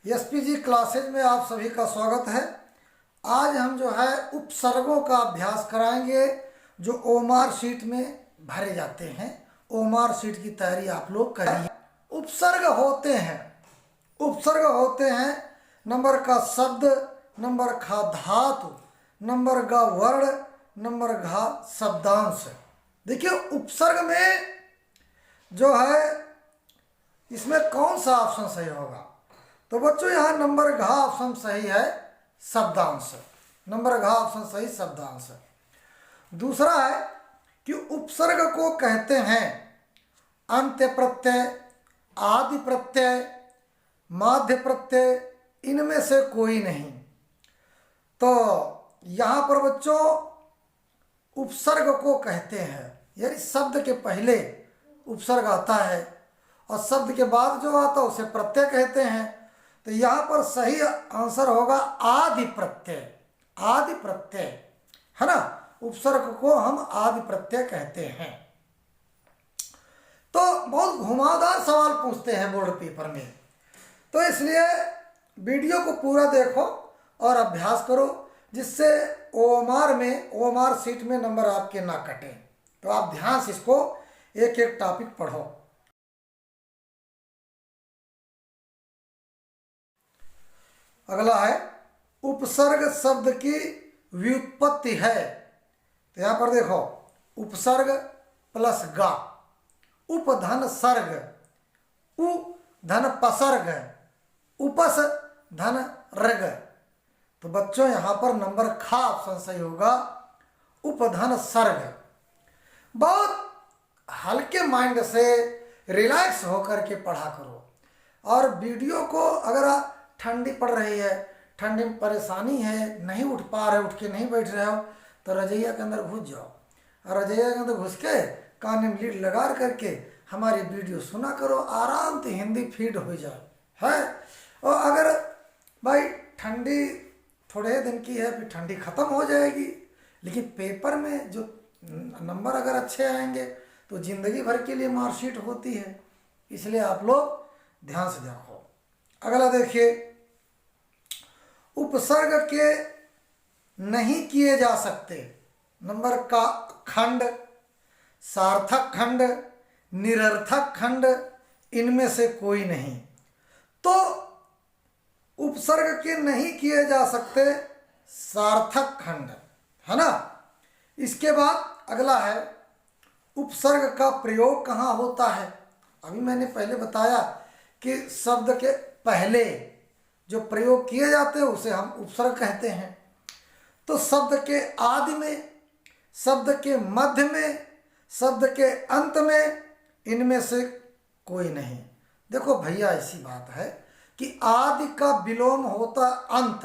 SPG classes में आप सभी का स्वागत है। आज हम जो है उपसर्गों का अभ्यास कराएंगे जो ओमार शीट में भरे जाते हैं। ओमार शीट की तैयारी आप लोग करिए। उपसर्ग होते हैं नंबर का शब्द, नंबर का धातु, नंबर का वर्ण, नंबर का शब्दांश। देखिए उपसर्ग में जो है इसमें कौन सा ऑप्शन सही होगा? तो बच्चों यहाँ नंबर घ ऑप्शन सही है, शब्दांश। नंबर घ ऑप्शन सही, शब्दांश। दूसरा है कि उपसर्ग को कहते हैं अंत्य प्रत्यय, आदि प्रत्यय, माध्य प्रत्यय, इनमें से कोई नहीं। तो यहाँ पर बच्चों उपसर्ग को कहते हैं, यानी शब्द के पहले उपसर्ग आता है और शब्द के बाद जो आता है उसे प्रत्यय कहते हैं। तो यहाँ पर सही आंसर होगा आदि प्रत्यय। आदि प्रत्यय है ना, उपसर्ग को हम आदि प्रत्यय कहते हैं। तो बहुत घुमावदार सवाल पूछते हैं बोर्ड पेपर में, तो इसलिए वीडियो को पूरा देखो और अभ्यास करो, जिससे ओमार शीट में नंबर आपके ना कटें। तो आप ध्यान से इसको एक एक टॉपिक पढ़ो। अगला है उपसर्ग शब्द की व्युत्पत्ति है। तो यहां पर देखो, उपसर्ग प्लस गा, उपधन सर्ग, उ धन पसर्ग, उपस धन रग। तो बच्चों यहां पर नंबर खा ऑप्शन सही होगा, उपधन सर्ग। बहुत हल्के माइंड से रिलैक्स होकर के पढ़ा करो। और वीडियो को अगर ठंडी पड़ रही है, ठंडी में परेशानी है, नहीं उठ पा रहे, उठ के नहीं बैठ रहे हो, तो रजैया के अंदर घुस जाओ और रजैया के अंदर घुस के कान में लीड लगा करके हमारी वीडियो सुना करो, आराम से हिंदी फीड हो जाए है। और अगर भाई ठंडी थोड़े दिन की है, फिर ठंडी ख़त्म हो जाएगी, लेकिन पेपर में जो नंबर अगर अच्छे आएंगे तो ज़िंदगी भर के लिए मार्कशीट होती है। इसलिए आप लोग ध्यान से देखो। अगला देखिए, उपसर्ग के नहीं किए जा सकते नंबर का खंड, सार्थक खंड, निरर्थक खंड, इनमें से कोई नहीं। तो उपसर्ग के नहीं किए जा सकते सार्थक खंड है ना। इसके बाद अगला है उपसर्ग का प्रयोग कहाँ होता है। अभी मैंने पहले बताया कि शब्द के पहले जो प्रयोग किए जाते हैं उसे हम उपसर्ग कहते हैं। तो शब्द के आदि में, शब्द के मध्य में, शब्द के अंत में, इनमें से कोई नहीं। देखो भैया ऐसी बात है कि आदि का विलोम होता अंत।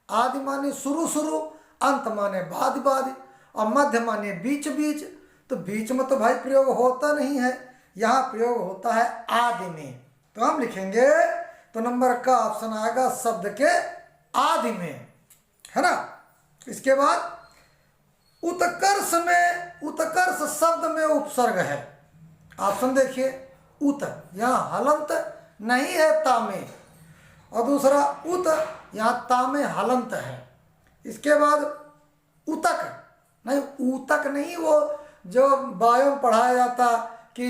आदि माने शुरू शुरू, अंत माने बाद बाद, और मध्य माने बीच बीच। तो बीच में तो भाई प्रयोग होता नहीं है, यहाँ प्रयोग होता है आदि में। तो हम लिखेंगे, तो नंबर का ऑप्शन आएगा शब्द के आदि में, है ना। इसके बाद उत्कर्ष में, उत्कर्ष शब्द में उपसर्ग है। ऑप्शन देखिए, उत, यहाँ हलंत नहीं है ता में, और दूसरा उत, यहाँ ता में हलंत है। इसके बाद उतक नहीं, ऊतक नहीं, वो जो बायो में पढ़ाया जाता कि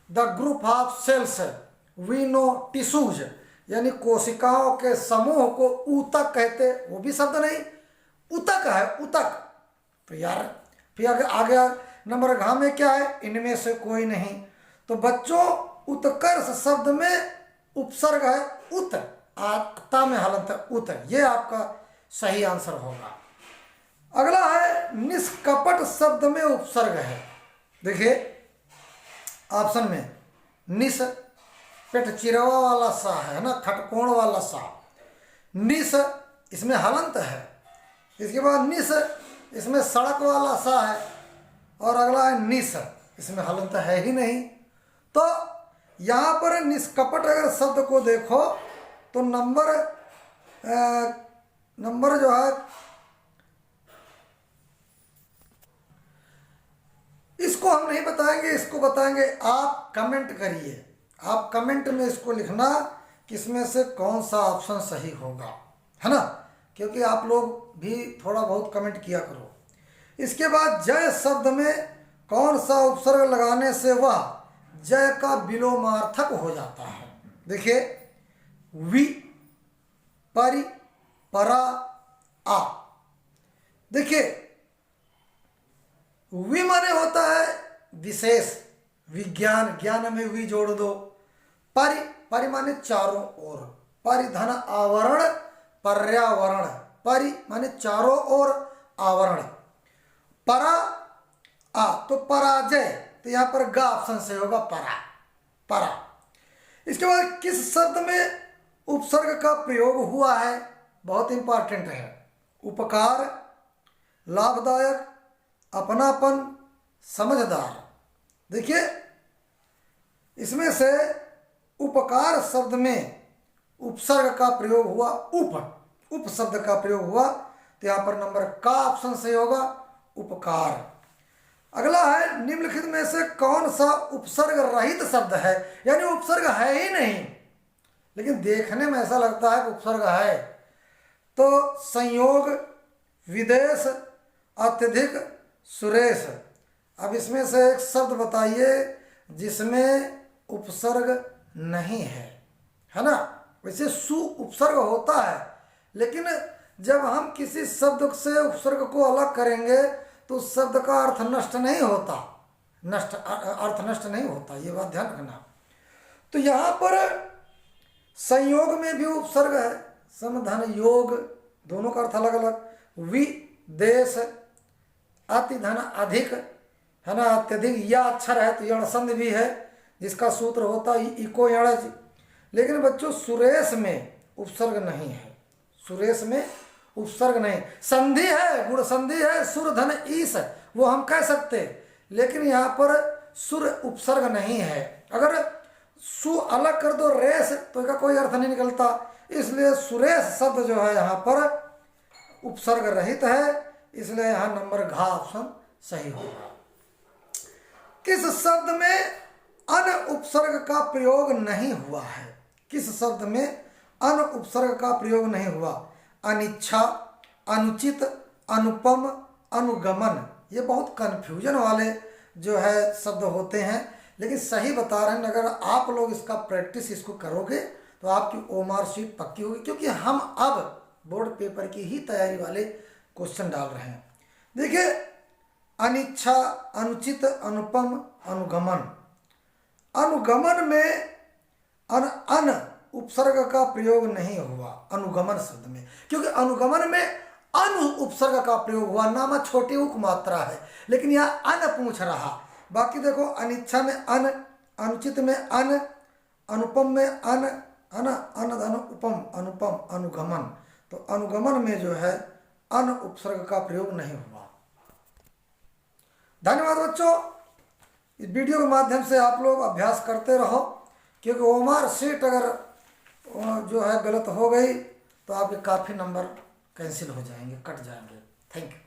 the group of cells we know tissues, यानी कोशिकाओं के समूह को ऊतक कहते, वो भी शब्द नहीं, उतक है, उतक। तो यार फिर आगे नंबर घ में क्या है, इनमें से कोई नहीं। तो बच्चों उत्कर्ष शब्द में उपसर्ग है उत, आत्ता में हलंत उत, ये आपका सही आंसर होगा। अगला है निष्कपट शब्द में उपसर्ग है। देखिए ऑप्शन में निस, पेट चिरवा वाला सा है ना, खटकोण वाला सा, निस इसमें हलंत है। इसके बाद निस इसमें सड़क वाला सा है, और अगला है निस, इसमें हलंत है ही नहीं। तो यहाँ पर निष्कपट अगर शब्द को देखो तो नंबर जो है इसको हम नहीं बताएंगे, इसको बताएंगे आप। कमेंट करिए, आप कमेंट में इसको लिखना किसमें से कौन सा ऑप्शन सही होगा, है ना, क्योंकि आप लोग भी थोड़ा बहुत कमेंट किया करो। इसके बाद जय शब्द में कौन सा उपसर्ग लगाने से वह जय का विलोमार्थक हो जाता है। देखिए, वि, परि, परा, आ। देखिए, वि माने होता है विशेष, विज्ञान, ज्ञान में वि जोड़ दो। परि, परि माने चारों ओर, परिधन आवरण पर्यावरण, परि माने चारों ओर आवरण। परा, आ तो पराजय, तो यहां पर गा ऑप्शन से होगा, परा, परा। इसके बाद किस शब्द में उपसर्ग का प्रयोग हुआ है, बहुत इंपॉर्टेंट है। उपकार, लाभदायक, अपनापन, समझदार। देखिए, इसमें से उपकार शब्द में उपसर्ग का प्रयोग हुआ, उप शब्द का प्रयोग हुआ, तो यहां पर नंबर का ऑप्शन सही होगा, उपकार। अगला है, निम्नलिखित में से कौन सा उपसर्ग रहित शब्द है, यानी उपसर्ग है ही नहीं लेकिन देखने में ऐसा लगता है कि उपसर्ग है। तो संयोग, विदेश, अत्यधिक, सुरेश। अब इसमें से एक शब्द बताइए जिसमें उपसर्ग नहीं है ना। वैसे सु उपसर्ग होता है, लेकिन जब हम किसी शब्द से उपसर्ग को अलग करेंगे तो उस शब्द का अर्थ नष्ट नहीं होता, अर्थ नष्ट नहीं होता, ये बात ध्यान रखना। तो यहाँ पर संयोग में भी उपसर्ग है, सम धन योग, दोनों का अर्थ अलग अलग। वि, देश, अति धन अधिक, है ना, अत्यधिक, या अक्षर है तो यण संधि भी है जिसका सूत्र होता है इको यणज। लेकिन बच्चों, सुरेश में उपसर्ग नहीं है, सुरेश में उपसर्ग नहीं, संधि है, गुण संधि है, सुर धन ईस, वो हम कह सकते, लेकिन यहाँ पर सुर उपसर्ग नहीं है। अगर सु अलग कर दो रेस तो इसका कोई अर्थ नहीं निकलता, इसलिए सुरेश शब्द जो है यहाँ पर उपसर्ग रहित है, इसलिए यहाँ नंबर घ ऑप्शन सही होगा। किस शब्द में अन उपसर्ग का प्रयोग नहीं हुआ है, किस शब्द में अन उपसर्ग का प्रयोग नहीं हुआ। अनिच्छा, अनुचित, अनुपम, अनुगमन, ये बहुत कन्फ्यूजन वाले जो है शब्द होते हैं, लेकिन सही बता रहे हैं। अगर आप लोग इसका प्रैक्टिस इसको करोगे तो आपकी ओमार शीट पक्की होगी, क्योंकि हम अब बोर्ड पेपर की ही तैयारी वाले क्वेश्चन डाल रहे हैं। देखिए, अनिच्छा, अनुचित, अनुपम, अनुगमन। अनुगमन में अन उपसर्ग का प्रयोग नहीं हुआ अनुगमन शब्द में, क्योंकि अनुगमन में अनु उपसर्ग का प्रयोग हुआ, नामा छोटी उक मात्रा है, लेकिन यह अन पूछ रहा। बाकी देखो, अनिच्छा में अन, अनुचित में अन, अनुपम में अन, है ना, अन धन उपम, अनुपम, अनुगमन। तो अनुगमन में जो है अन उपसर्ग का प्रयोग नहीं हुआ। धन्यवाद बच्चों, इस वीडियो के माध्यम से आप लोग अभ्यास करते रहो, क्योंकि ओमार शीट अगर जो है गलत हो गई तो आपके काफ़ी नंबर कैंसिल हो जाएंगे, कट जाएंगे। Thank you.